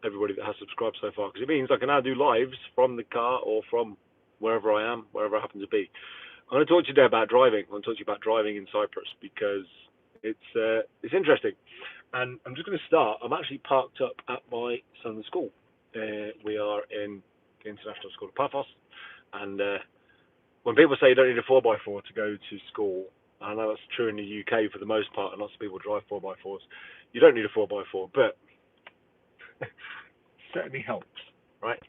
everybody that has subscribed so far, because it means I can now do lives from the car or from wherever I am, wherever I happen to be. I'm going to talk to you today about driving. I'm going to talk to you about driving in Cyprus because it's interesting. And I'm just going to start. I'm actually parked up at my son's school. We are in the international school of Paphos, and when people say you don't need a 4x4 to go to school, I know that's true in the UK for the most part, and lots of people drive 4x4s. You don't need a 4x4, but it certainly helps, right?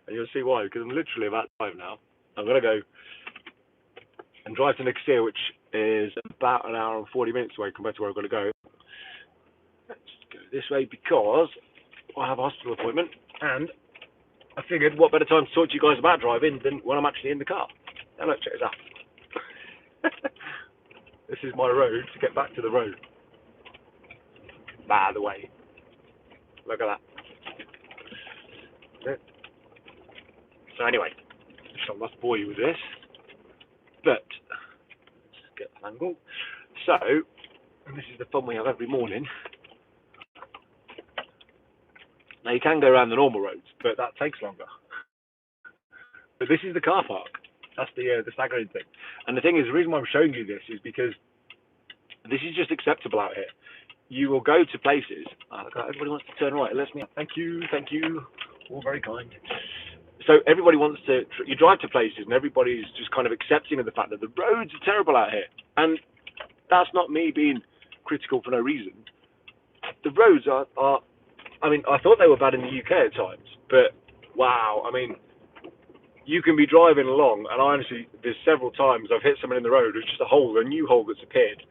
And you'll see why, because I'm literally about to drive now. I'm going to go and drive to Nicosia, which is about an hour and 40 minutes away compared to where I've got to go. Let's go this way because I have a hospital appointment, and I figured what better time to talk to you guys about driving than when I'm actually in the car. Now look, check this out. This is my road to get back to the road. By the way, look at that. So anyway, I must bore you with this, but let's get an angle. So, and this is the fun we have every morning. Now you can go around the normal roads, but that takes longer. But this is the car park. That's the staggering thing. And the thing is, the reason why I'm showing you this is because this is just acceptable out here. You will go to places. Oh, look, everybody wants to turn right. It lets me. Thank you. All very kind. So everybody wants to. You drive to places, and everybody's just kind of accepting of the fact that the roads are terrible out here. And that's not me being critical for no reason. The roads are. I mean, I thought they were bad in the UK at times, but wow. I mean, you can be driving along, and honestly, there's several times I've hit someone in the road. It's just a new hole that's appeared,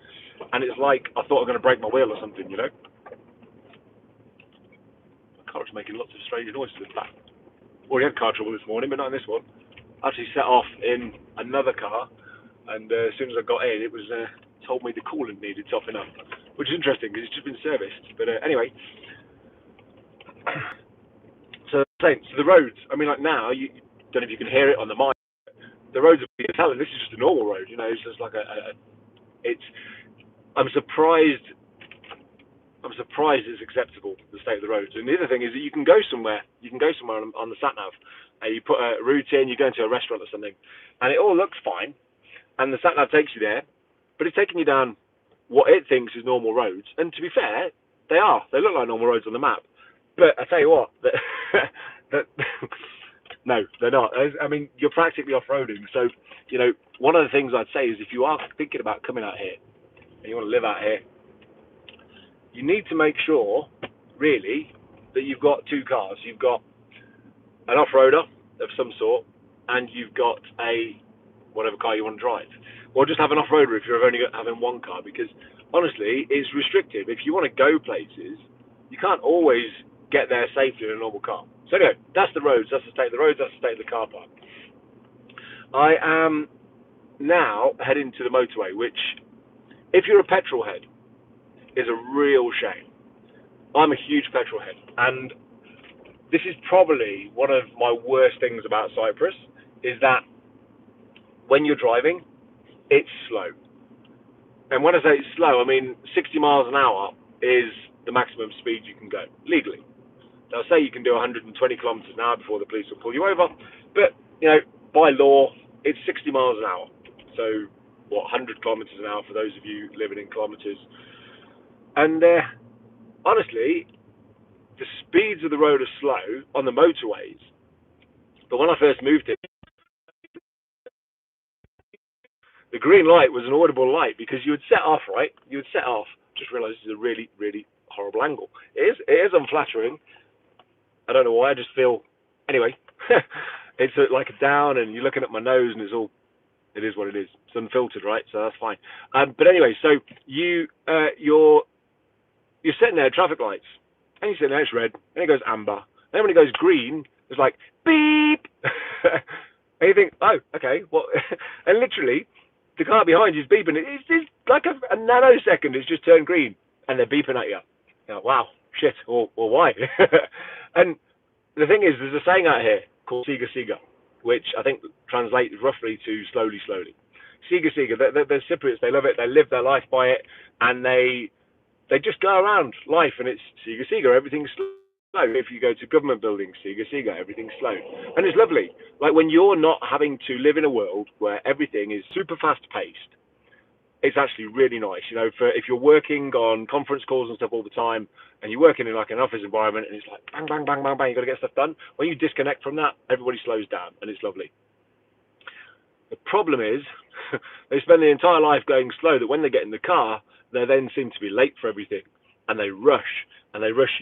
and it's like I thought I was going to break my wheel or something, you know. My car was making lots of strange noises in the back. Already had car trouble this morning, but not in this one. I actually set off in another car, and as soon as I got in, it was told me the coolant needed topping up, which is interesting because it's just been serviced. But anyway. So the roads, I mean, like now, you don't know if you can hear it on the mic. The roads are being telling. This is just a normal road, you know. It's just like I'm surprised it's acceptable, the state of the roads. And the other thing is that you can go somewhere. On the sat nav. You put a route in. You go into a restaurant or something, and it all looks fine. And the sat nav takes you there, but it's taking you down what it thinks is normal roads. And to be fair, they are. They look like normal roads on the map. But I tell you what, no, they're not. I mean, you're practically off-roading. So, you know, one of the things I'd say is if you are thinking about coming out here and you want to live out here, you need to make sure, really, that you've got two cars. You've got an off-roader of some sort, and you've got whatever car you want to drive. Or just have an off-roader if you're only having one car, because, honestly, it's restrictive. If you want to go places, you can't always get there safely in a normal car. So anyway, that's the roads, that's the state of the roads, that's the state of the car park. I am now heading to the motorway, which, if you're a petrol head, is a real shame. I'm a huge petrol head, and this is probably one of my worst things about Cyprus, is that when you're driving, it's slow. And when I say it's slow, I mean 60 miles an hour is the maximum speed you can go, legally. They'll say you can do 120 kilometers an hour before the police will pull you over, but, you know, by law, it's 60 miles an hour. So, 100 kilometers an hour for those of you living in kilometers. And honestly, the speeds of the road are slow on the motorways. But when I first moved here, the green light was an audible light because you would set off, right? You would set off, just realize this is a really, really horrible angle. It is unflattering. I don't know why, I just feel, anyway, it's like a down and you're looking at my nose and it is what it is. It's unfiltered, right? So that's fine. But anyway, so you're sitting there at traffic lights and you're sitting there, it's red, and it goes amber. And then when it goes green, it's like, beep! And you think, oh, okay, well, and literally, the car behind you is beeping. It's just like a nanosecond, it's just turned green and they're beeping at you. You're like, wow, shit, or why? And the thing is, there's a saying out here called Siga Siga, which I think translates roughly to slowly, slowly. Siga Siga, they're Cypriots, they love it, they live their life by it, and they just go around life, and it's Siga Siga, everything's slow. If you go to government buildings, Siga, everything's slow. And it's lovely. Like when you're not having to live in a world where everything is super fast paced, it's actually really nice. You know, for if you're working on conference calls and stuff all the time, and you're working in like an office environment, and it's like bang, bang, bang, bang, bang, you got to get stuff done. When you disconnect from that, everybody slows down, and it's lovely. The problem is, they spend their entire life going slow. That when they get in the car, they then seem to be late for everything, and they rush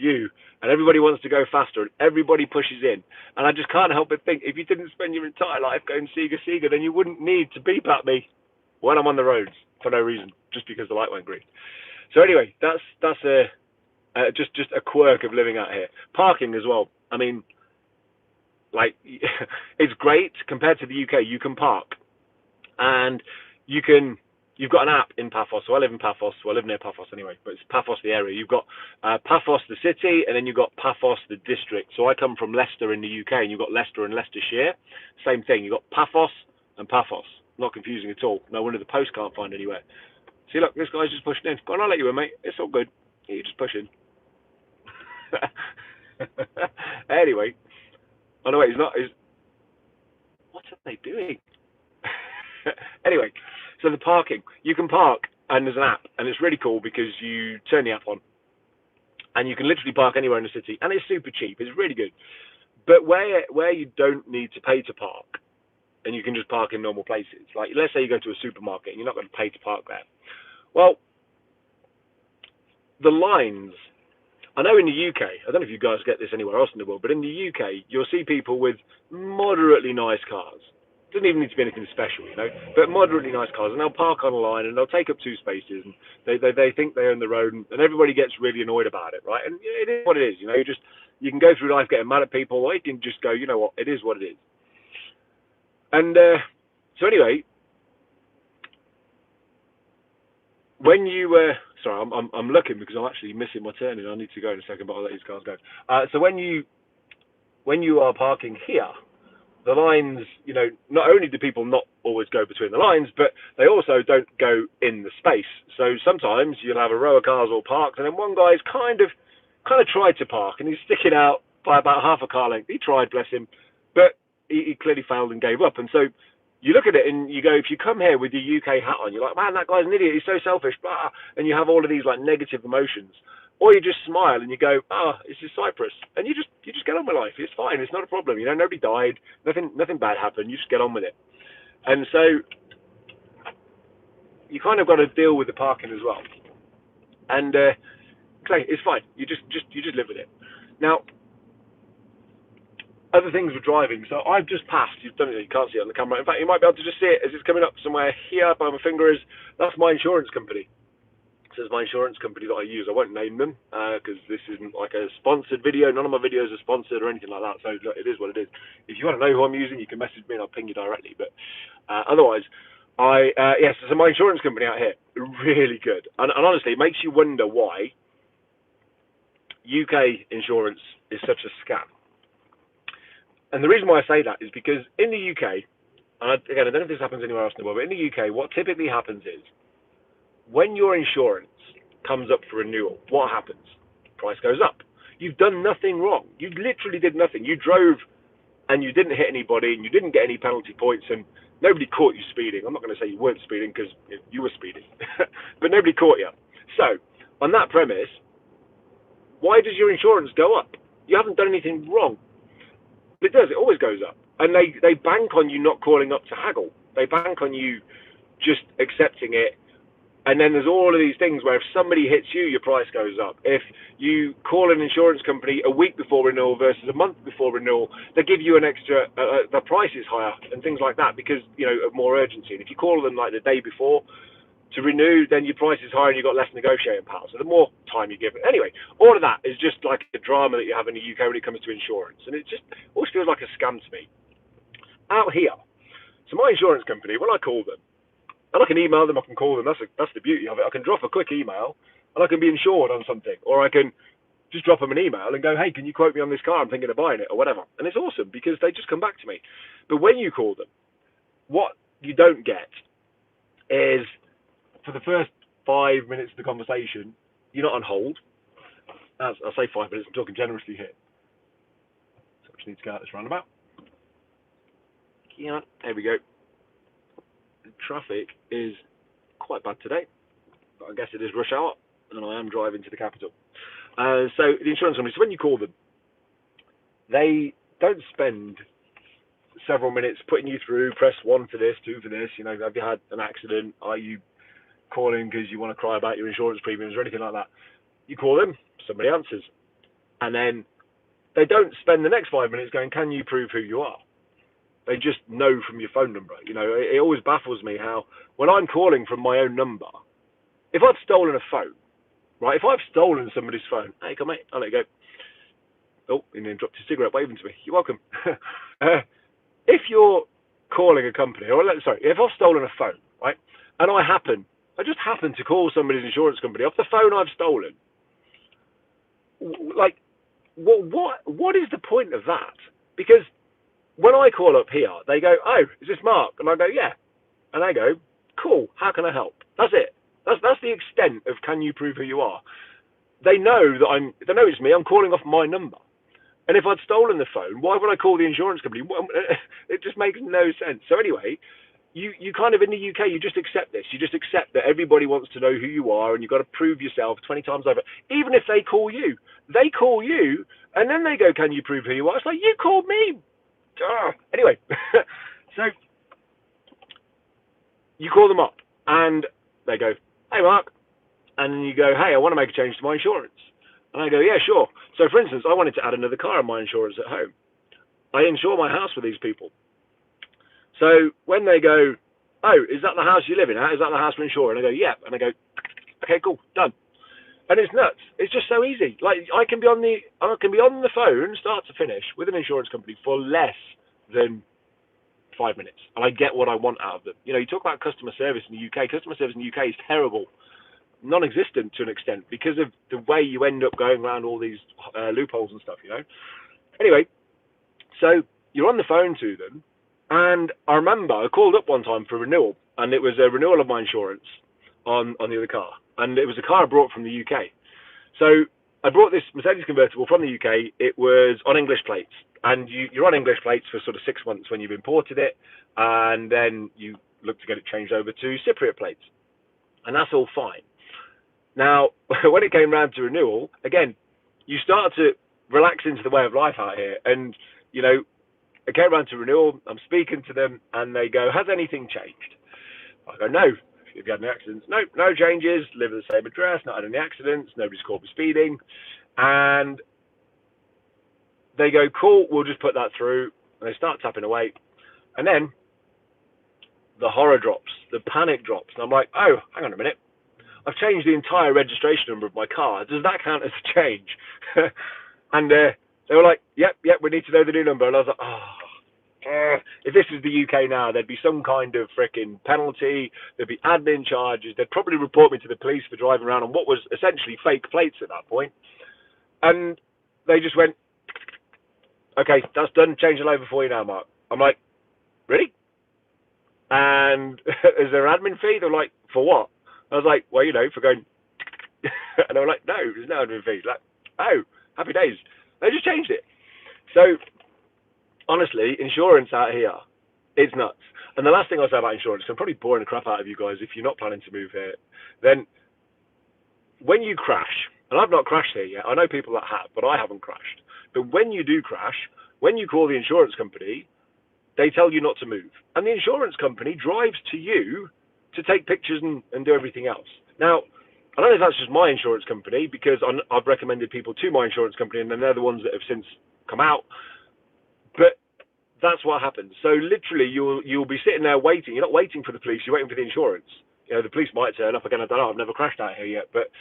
you, and everybody wants to go faster, and everybody pushes in. And I just can't help but think, if you didn't spend your entire life going Siga, then you wouldn't need to beep at me when I'm on the roads for no reason, just because the light went green. So anyway, that's just a quirk of living out here. Parking as well. I mean, like, it's great compared to the UK. You can park, and you've got an app in Paphos. So I live in Paphos. Well, I live near Paphos anyway, but it's Paphos the area. You've got Paphos the city, and then you've got Paphos the district. So I come from Leicester in the UK, and you've got Leicester and Leicestershire. Same thing. You've got Paphos and Paphos. Not confusing at all. No wonder the post can't find anywhere. See, look, this guy's just pushing in. Go on, I'll let you in, mate. It's all good. You're just pushing. Anyway, oh no, wait, he's not. What are they doing? Anyway, so the parking, you can park, and there's an app, and it's really cool because you turn the app on, and you can literally park anywhere in the city, and it's super cheap. It's really good. But where you don't need to pay to park, and you can just park in normal places, like let's say you go to a supermarket and you're not going to pay to park there. Well, the lines. I know in the UK, I don't know if you guys get this anywhere else in the world, but in the UK, you'll see people with moderately nice cars. Doesn't even need to be anything special, you know, but moderately nice cars, and they'll park on a line, and they'll take up 2 spaces, and they think they own the road, and everybody gets really annoyed about it, right? And it is what it is, you know. You can go through life getting mad at people, or you can just go, you know what, it is what it is. And so anyway, when you sorry, I'm looking because I'm actually missing my turn, and I need to go in a second, but I'll let these cars go. So when you are parking here, the lines, you know, not only do people not always go between the lines, but they also don't go in the space. So sometimes you'll have a row of cars all parked, and then one guy's kind of tried to park, and he's sticking out by about half a car length. He tried, bless him, but he clearly failed and gave up. And so you look at it and you go, if you come here with your UK hat on, you're like, man, that guy's an idiot. He's so selfish, blah, and you have all of these like negative emotions. Or you just smile and you go, this is Cyprus, and you just get on with life. It's fine. It's not a problem. You know, nobody died. Nothing bad happened. You just get on with it. And so you kind of got to deal with the parking as well. And Clay, it's fine. You just live with it. Now, other things with driving. So I've just passed. You can't see it on the camera. In fact, you might be able to just see it as it's coming up somewhere here by my finger. That's my insurance company. So it's my insurance company that I use. I won't name them because this isn't like a sponsored video. None of my videos are sponsored or anything like that. So look, it is what it is. If you want to know who I'm using, you can message me and I'll ping you directly. But otherwise, yes, so my insurance company out here, really good. And honestly, it makes you wonder why UK insurance is such a scam. And the reason why I say that is because in the UK, and again, I don't know if this happens anywhere else in the world, but in the UK, what typically happens is when your insurance comes up for renewal, what happens? Price goes up. You've done nothing wrong. You literally did nothing. You drove and you didn't hit anybody and you didn't get any penalty points and nobody caught you speeding. I'm not going to say you weren't speeding because you were speeding, but nobody caught you. So on that premise, why does your insurance go up? You haven't done anything wrong. It does. It always goes up. And they bank on you not calling up to haggle. They bank on you just accepting it. And then there's all of these things where if somebody hits you, your price goes up. If you call an insurance company a week before renewal versus a month before renewal, they give you an extra, the price is higher and things like that because, you know, of more urgency. And if you call them like the day before to renew, then your price is higher and you've got less negotiating power. So the more time you give it. Anyway, all of that is just like a drama that you have in the UK when it comes to insurance. And it just always feels like a scam to me. Out here, so my insurance company, when I call them, and I can email them, I can call them. That's the beauty of it. I can drop a quick email, and I can be insured on something, or I can just drop them an email and go, hey, can you quote me on this car? I'm thinking of buying it, or whatever. And it's awesome because they just come back to me. But when you call them, what you don't get is for the first 5 minutes of the conversation, you're not on hold. I'll say 5 minutes. I'm talking generously here. So I just need to go out this roundabout. Yeah, there we go. The traffic is quite bad today, but I guess it is rush hour, and I am driving to the capital. So the insurance company, so when you call them, they don't spend several minutes putting you through, press 1 for this, 2 for this, have you had an accident, are you calling because you want to cry about your insurance premiums or anything like that. You call them, somebody answers, and then they don't spend the next 5 minutes going, can you prove who you are? They just know from your phone number. It always baffles me how when I'm calling from my own number, if I've stolen a phone, right, if I've stolen somebody's phone, hey, come mate, I'll let you go. Oh, and then dropped his cigarette waving to me. You're welcome. If you're calling a company, if I've stolen a phone, right, and I just happen to call somebody's insurance company off the phone I've stolen, like, what is the point of that? Because when I call up here, they go, oh, is this Mark? And I go, yeah. And they go, cool, how can I help? That's it. That's the extent of can you prove who you are. They know it's me, I'm calling off my number. And if I'd stolen the phone, why would I call the insurance company? It just makes no sense. So anyway, you kind of, in the UK, you just accept this. You just accept that everybody wants to know who you are, and you've got to prove yourself 20 times over. Even if they call you, and then they go, can you prove who you are? It's like, you called me. Anyway, so you call them up, and they go, hey, Mark. And you go, hey, I want to make a change to my insurance. And I go, yeah, sure. So, for instance, I wanted to add another car on my insurance at home. I insure my house with these people. So when they go, oh, is that the house you live in? Is that the house we insure? And I go, yeah. And I go, okay, cool, done. And it's nuts. It's just so easy. Like, I can be on the phone, start to finish, with an insurance company for less than 5 minutes, and I get what I want out of them. You talk about customer service in the UK. Customer service in the UK is terrible. Non-existent to an extent because of the way you end up going around all these loopholes and stuff, Anyway, so you're on the phone to them, and I remember I called up one time for renewal, and it was a renewal of my insurance on the other car, and it was a car I brought from the UK. So I brought this Mercedes convertible from the UK. It was on English plates, and you're on English plates for sort of 6 months when you've imported it, and then you look to get it changed over to Cypriot plates, and that's all fine. Now, when it came round to renewal, again, you start to relax into the way of life out here. And, it came round to renewal, I'm speaking to them, and they go, has anything changed? I go, no. Have you had any accidents? No, no changes. Live at the same address, not had any accidents. Nobody's caught me speeding. And they go, cool, we'll just put that through. And they start tapping away. And then the horror drops, the panic drops. And I'm like, oh, hang on a minute. I've changed the entire registration number of my car. Does that count as a change? And they were like, yep, we need to know the new number. And I was like, if this was the UK now, there'd be some kind of freaking penalty. There'd be admin charges. They'd probably report me to the police for driving around on what was essentially fake plates at that point. And they just went, okay, that's done. Change the over for you now, Mark. I'm like, really? And is there an admin fee? They're like, for what? I was like, well, for going, and they were like, no, there's no admin fees. Like, oh, happy days. They just changed it. So, honestly, insurance out here, it's nuts. And the last thing I'll say about insurance, I'm probably boring the crap out of you guys if you're not planning to move here, then when you crash, and I've not crashed here yet, I know people that have, but I haven't crashed. But when you do crash, when you call the insurance company, they tell you not to move. And the insurance company drives to you to take pictures and do everything else. Now, I don't know if that's just my insurance company, because I've recommended people to my insurance company, and then they're the ones that have since come out. But that's what happens. So literally, you'll be sitting there waiting. You're not waiting for the police. You're waiting for the insurance. The police might turn up again. I don't know. I've never crashed out here yet. But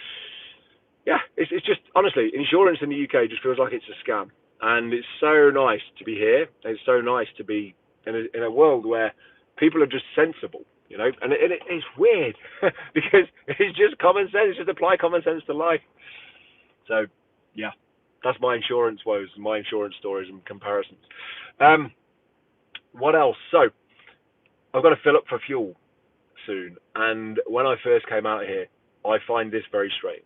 yeah, it's just, honestly, insurance in the UK just feels like it's a scam. And it's so nice to be here. It's so nice to be in a world where people are just sensible. And it's weird because it's just common sense. Just apply common sense to life. So, yeah, that's my insurance woes, my insurance stories and comparisons. What else? So, I've got to fill up for fuel soon. And when I first came out here, I find this very strange.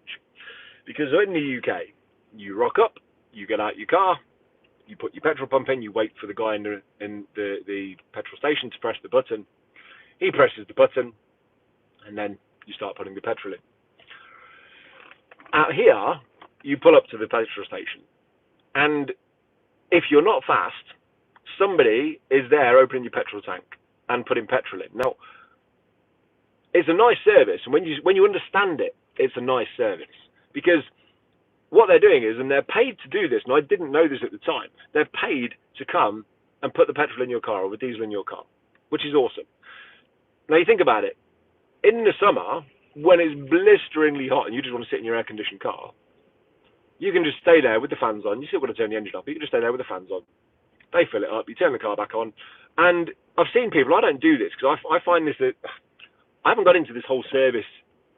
Because in the UK, You rock up, you get out your car, you put your petrol pump in, you wait for the guy in the petrol station to press the button. He presses the button, and then you start putting the petrol in. Out here, you pull up to the petrol station, and if you're not fast, somebody is there opening your petrol tank and putting petrol in. Now, it's a nice service, and when you understand it, it's a nice service, because what they're doing is, and they're paid to do this, and I didn't know this at the time, they're paid to come and put the petrol in your car or the diesel in your car, which is awesome. Now you think about it, in the summer, when it's blisteringly hot and you just want to sit in your air-conditioned car, you can just stay there with the fans on. You still got to turn the engine off, but you can just stay there with the fans on. They fill it up, you turn the car back on, and I've seen people, I don't do this, because I find this, that I haven't got into this whole service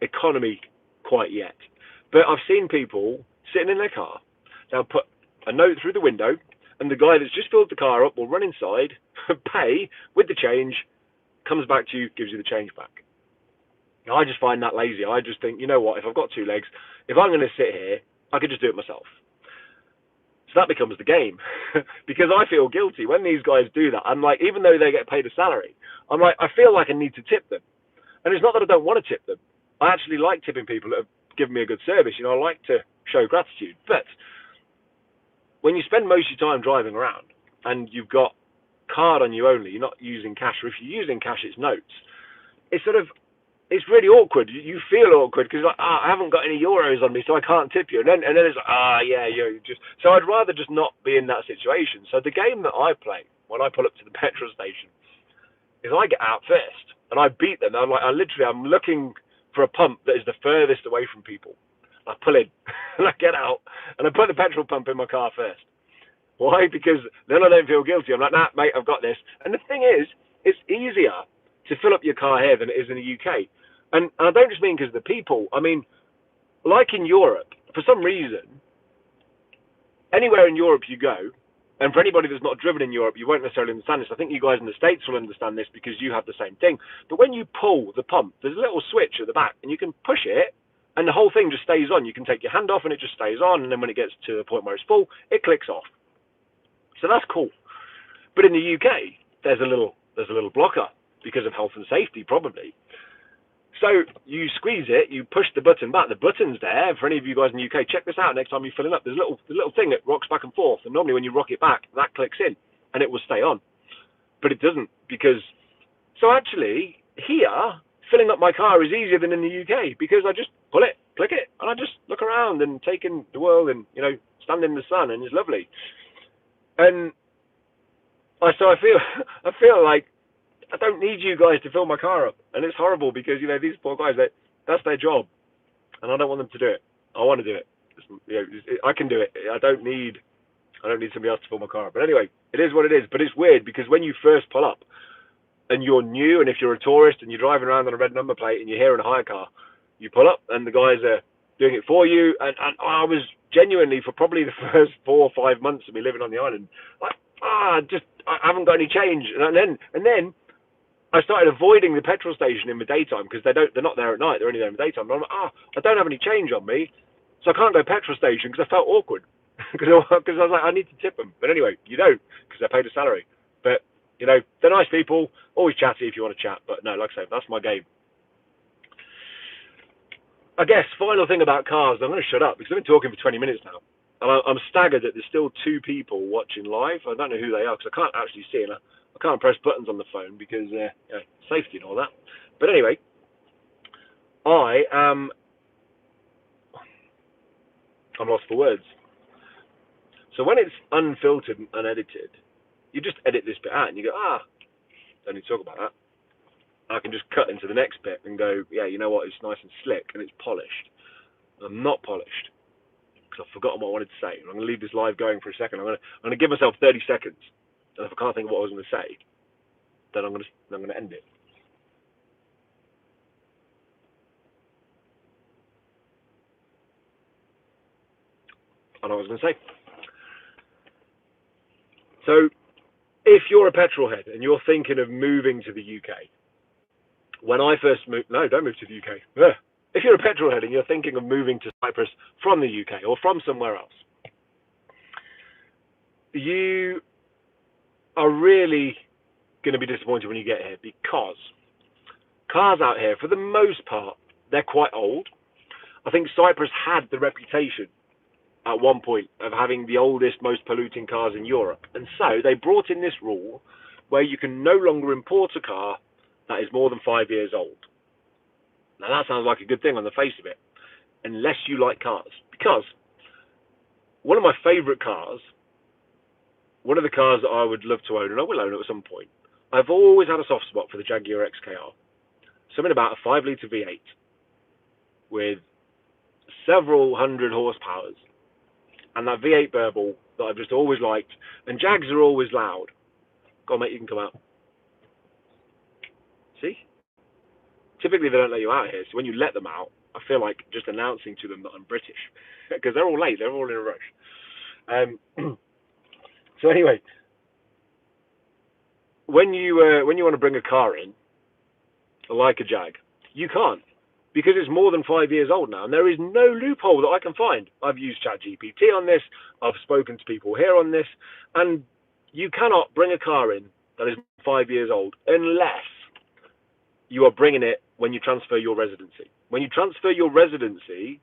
economy quite yet, but I've seen people sitting in their car, they'll put a note through the window, and the guy that's just filled the car up will run inside, pay with the change, comes back to you, gives you the change back. Now, I just find that lazy. I just think, you know what, if I've got two legs, if I'm going to sit here, I could just do it myself. So that becomes the game, because I feel guilty when these guys do that. I'm like, even though they get paid a salary, I'm like, I feel like I need to tip them. And it's not that I don't want to tip them. I actually like tipping people that have given me a good service. You know, I like to show gratitude. But when you spend most of your time driving around and you've got card on you only, you're not using cash, or if you're using cash, it's notes. It's really awkward. You feel awkward because like, I haven't got any euros on me, so I can't tip you. And then it's like, yeah, you just. So I'd rather just not be in that situation. So the game that I play when I pull up to the petrol station is I get out first and I beat them. I'm looking for a pump that is the furthest away from people. I pull in and I get out and I put the petrol pump in my car first. Why? Because then I don't feel guilty. I'm like, nah, mate, I've got this. And the thing is, it's easier to fill up your car here than it is in the UK. And I don't just mean because of the people. I mean, like in Europe, for some reason, anywhere in Europe you go, and for anybody that's not driven in Europe, you won't necessarily understand this. I think you guys in the States will understand this because you have the same thing. But when you pull the pump, there's a little switch at the back, and you can push it, and the whole thing just stays on. You can take your hand off, and it just stays on, and then when it gets to a point where it's full, it clicks off. So that's cool. But in the UK, there's a little blocker because of health and safety, probably. So you squeeze it, you push the button back. The button's there. For any of you guys in the UK, check this out next time you're filling up. There's a little thing that rocks back and forth, and normally when you rock it back, that clicks in, and it will stay on. But it doesn't, because... So actually, here, filling up my car is easier than in the UK, because I just pull it, click it, and I just look around and take in the world and, you know, stand in the sun, and it's lovely. And so I feel like I don't need you guys to fill my car up, and it's horrible because, you know, these poor guys, that's their job, and I don't want them to do it. I want to do it. I can do it. I don't need somebody else to fill my car up. But anyway, it is what it is. But it's weird because when you first pull up and you're new, and if you're a tourist and you're driving around on a red number plate and you're here in a hire car, you pull up and the guys are doing it for you. And I was genuinely, for probably the first 4 or 5 months of me living on the island, like, I haven't got any change. And then I started avoiding the petrol station in the daytime because they're not there at night. They're only there in the daytime. And I'm like, I don't have any change on me, so I can't go petrol station because I felt awkward because I was like, I need to tip them. But anyway, you don't because they're paid a salary. But you know, they're nice people, always chatty if you want to chat. But no, like I say, that's my game. I guess final thing about cars. I'm going to shut up because I've been talking for 20 minutes now, and I'm staggered that there's still 2 people watching live. I don't know who they are because I can't actually see them. I can't press buttons on the phone because you know, safety and all that. But anyway, I'm lost for words. So when it's unfiltered and unedited, you just edit this bit out and you go, don't need to talk about that. I can just cut into the next bit and go, yeah, you know what, it's nice and slick and it's polished. I'm not polished because I've forgotten what I wanted to say. I'm going to leave this live going for a second. I'm going to give myself 30 seconds. And if I can't think of what I was going to say, then I'm going to end it. I know what I was going to say. So, if you're a petrol head and you're thinking of moving to the UK, when I first moved, no, don't move to the UK. If you're a petrol head and you're thinking of moving to Cyprus from the UK or from somewhere else, you are really going to be disappointed when you get here, because cars out here, for the most part, they're quite old. I think Cyprus had the reputation at one point of having the oldest, most polluting cars in Europe. And so they brought in this rule where you can no longer import a car that is more than 5 years old. Now that sounds like a good thing on the face of it, unless you like cars. Because one of my favourite cars, one of the cars that I would love to own, and I will own it at some point, I've always had a soft spot for the Jaguar XKR. Something about a 5-litre V8 with several hundred horsepowers, and that V8 burble that I've just always liked. And Jags are always loud. Go on, mate, you can come out. See? Typically they don't let you out here, so when you let them out, I feel like just announcing to them that I'm British, because they're all late, they're all in a rush. So anyway, when you want to bring a car in, like a Jag, you can't, because it's more than 5 years old now, and there is no loophole that I can find. I've used ChatGPT on this, I've spoken to people here on this, and you cannot bring a car in that is 5 years old unless you are bringing it when you transfer your residency. When you transfer your residency,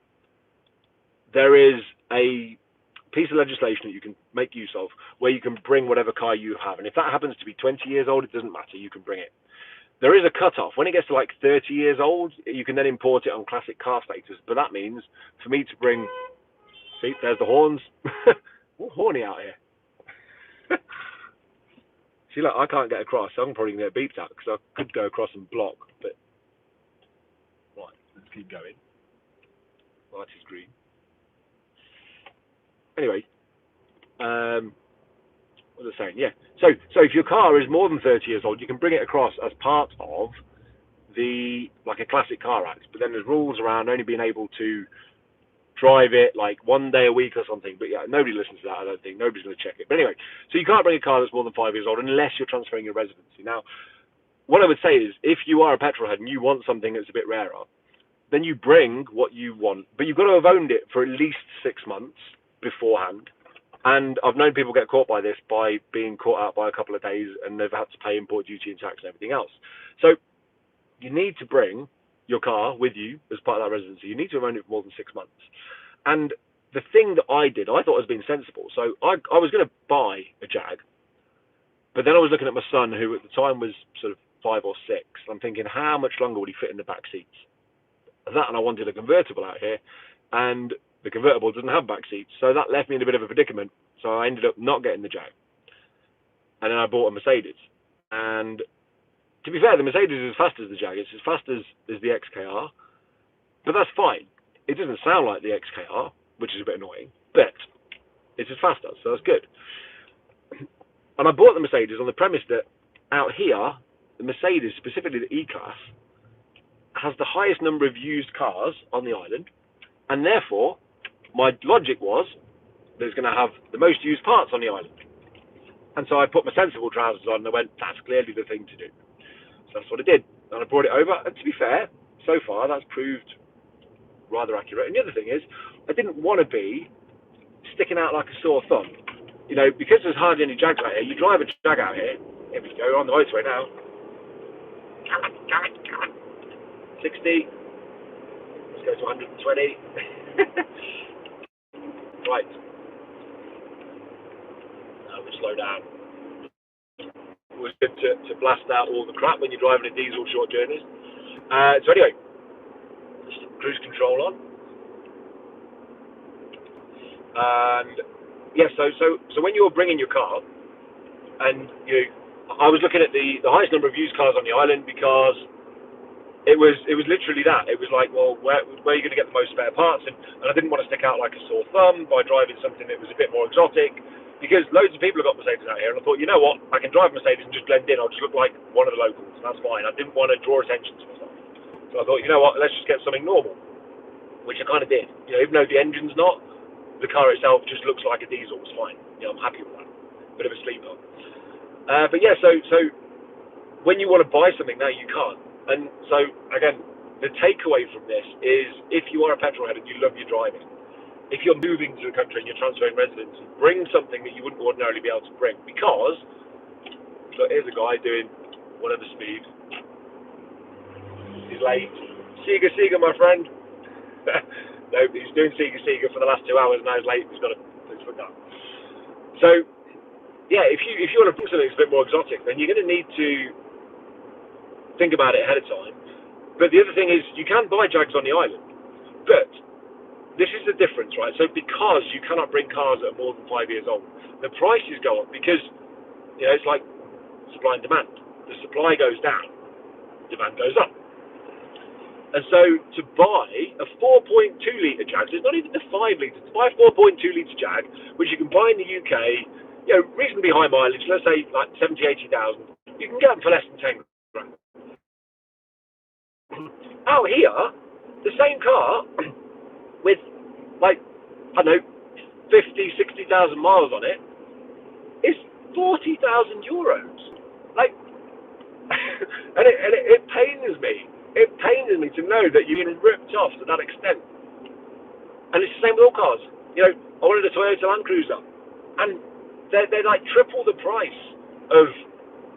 there is a piece of legislation that you can make use of where you can bring whatever car you have, and if that happens to be 20 years old, it doesn't matter, you can bring it. There is a cut-off. When it gets to like 30 years old, you can then import it on classic car status. But that means for me to bring... See, there's the horns. We're horny out here. See, look, I can't get across, so I'm probably going to get beeped out, because I could go across and block. But, right, let's keep going. Light is green. Anyway, what was I saying? Yeah. So if your car is more than 30 years old, you can bring it across as part of the, like a classic car act. But then there's rules around only being able to drive it like 1 day a week or something. But yeah, nobody listens to that, I don't think. Nobody's going to check it. But anyway, so you can't bring a car that's more than 5 years old unless you're transferring your residency. Now, what I would say is, if you are a petrol head and you want something that's a bit rarer, then you bring what you want. But you've got to have owned it for at least 6 months beforehand. And I've known people get caught by this, by being caught out by a couple of days, and they've had to pay import duty and tax and everything else. So you need to bring your car with you as part of that residency. You need to have owned it for more than 6 months. And the thing that I did, I thought was being sensible. So I was going to buy a Jag, but then I was looking at my son, who at the time was sort of 5 or 6. I'm thinking, how much longer would he fit in the back seats? That, and I wanted a convertible out here, and the convertible doesn't have back seats, so that left me in a bit of a predicament. So I ended up not getting the Jag, and then I bought a Mercedes. And to be fair, the Mercedes is as fast as the Jag. It's as fast as the XKR, but that's fine. It doesn't sound like the XKR, which is a bit annoying, but it's as fast as, so that's good. And I bought the Mercedes on the premise that out here, the Mercedes, specifically the E-Class, has the highest number of used cars on the island, and therefore my logic was that it's going to have the most used parts on the island. And so I put my sensible trousers on and I went, that's clearly the thing to do. So that's what I did. And I brought it over, and to be fair, so far that's proved rather accurate. And the other thing is, I didn't want to be sticking out like a sore thumb. You know, because there's hardly any Jags out here, you drive a Jag out here, here we go, on the motorway now. 60. Let's go to 120. Right. Now we slow down. It was good to blast out all the crap when you're driving a diesel short journeys. So anyway, cruise control on. And yeah, so when you're bringing your car, and I was looking at the highest number of used cars on the island, because it was literally that. It was like, well, where are you going to get the most spare parts? And I didn't want to stick out like a sore thumb by driving something that was a bit more exotic, because loads of people have got Mercedes out here, and I thought, you know what, I can drive Mercedes and just blend in. I'll just look like one of the locals, and that's fine. I didn't want to draw attention to myself. So I thought, you know what, let's just get something normal, which I kind of did. Even though the engine's not, the car itself just looks like a diesel. It's fine. I'm happy with that. Bit of a sleeper. But yeah, so when you want to buy something now, you can't. And so, again, the takeaway from this is, if you are a petrol head and you love your driving, if you're moving to a country and you're transferring residence, bring something that you wouldn't ordinarily be able to bring. Because, look, here's a guy doing whatever speed. He's late. Sega, my friend. No, he's doing Sega for the last 2 hours, now he's late. He's got to put his foot down. So, yeah, if you want to bring something that's a bit more exotic, then you're going to need to think about it ahead of time. But the other thing is, you can buy Jags on the island. But this is the difference, right? So because you cannot bring cars that are more than 5 years old, the prices go up because, it's like supply and demand. The supply goes down, demand goes up. And so to buy a 4.2 litre Jag, so it's not even the 5 litres, to buy a 4.2 litre Jag, which you can buy in the UK, reasonably high mileage, let's say like 70, 80,000, you can get them for less than 10 grand. Out here, the same car with like, I don't know, 50, 60,000 miles on it is 40,000 euros. Like, and it pains me. It pains me to know that you've been ripped off to that extent. And it's the same with all cars. I wanted a Toyota Land Cruiser, and they're like triple the price of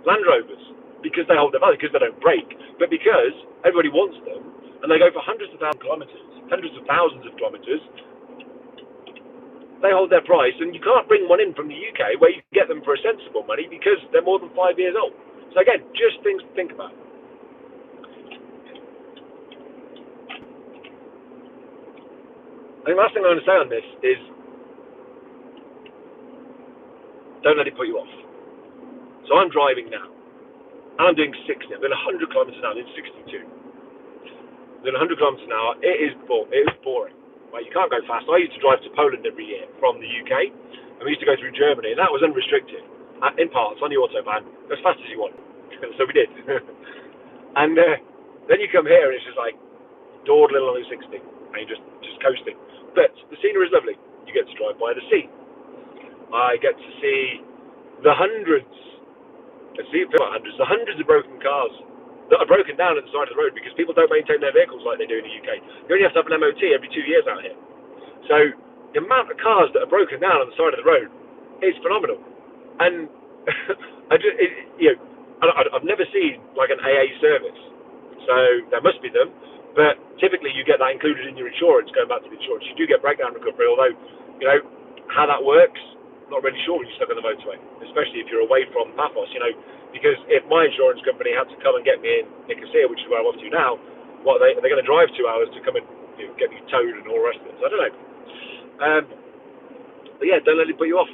Land Rovers because they hold their value, because they don't break, but because everybody wants them, and they go for hundreds of thousands of kilometres. They hold their price, and you can't bring one in from the UK where you can get them for a sensible money because they're more than 5 years old. So again, just things to think about. I think the last thing I'm going to say on this is, don't let it put you off. So I'm driving now, and I'm doing 60. I'm doing 100 kilometres an hour, I'm doing 62. I'm doing 100 kilometres an hour. It is boring. Right? You can't go fast. I used to drive to Poland every year from the UK, and we used to go through Germany, and that was unrestricted, in parts, on the autobahn, as fast as you want. So we did. And then you come here, and it's just like, dawdling along at 60, and you're just coasting. But the scenery is lovely. You get to drive by the sea. I get to see the hundreds of broken cars that are broken down at the side of the road because people don't maintain their vehicles like they do in the UK. You only have to have an MOT every 2 years out here. So the amount of cars that are broken down on the side of the road is phenomenal. And I've never seen like an AA service. So there must be them. But typically you get that included in your insurance, going back to the insurance. You do get breakdown recovery, although, how that works, not really sure when you're stuck on the motorway, especially if you're away from Paphos, because if my insurance company had to come and get me in Nicosia, which is where I'm off to now, are they going to drive 2 hours to come and get me towed and all the rest of it? So I don't know. But yeah, don't let it put you off.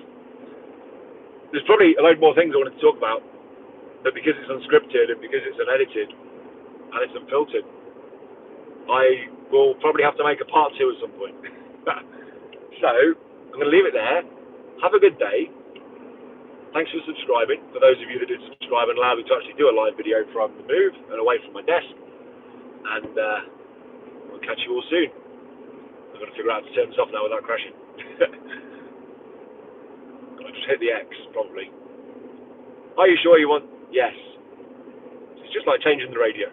There's probably a load more things I wanted to talk about, but because it's unscripted and because it's unedited and it's unfiltered, I will probably have to make a part 2 at some point. So, I'm going to leave it there. Have a good day. Thanks for subscribing. For those of you that did subscribe and allow me to actually do a live video from the move and away from my desk. And we'll catch you all soon. I've got to figure out how to turn this off now without crashing. I'll just hit the X, probably. Are you sure you want? Yes. It's just like changing the radio.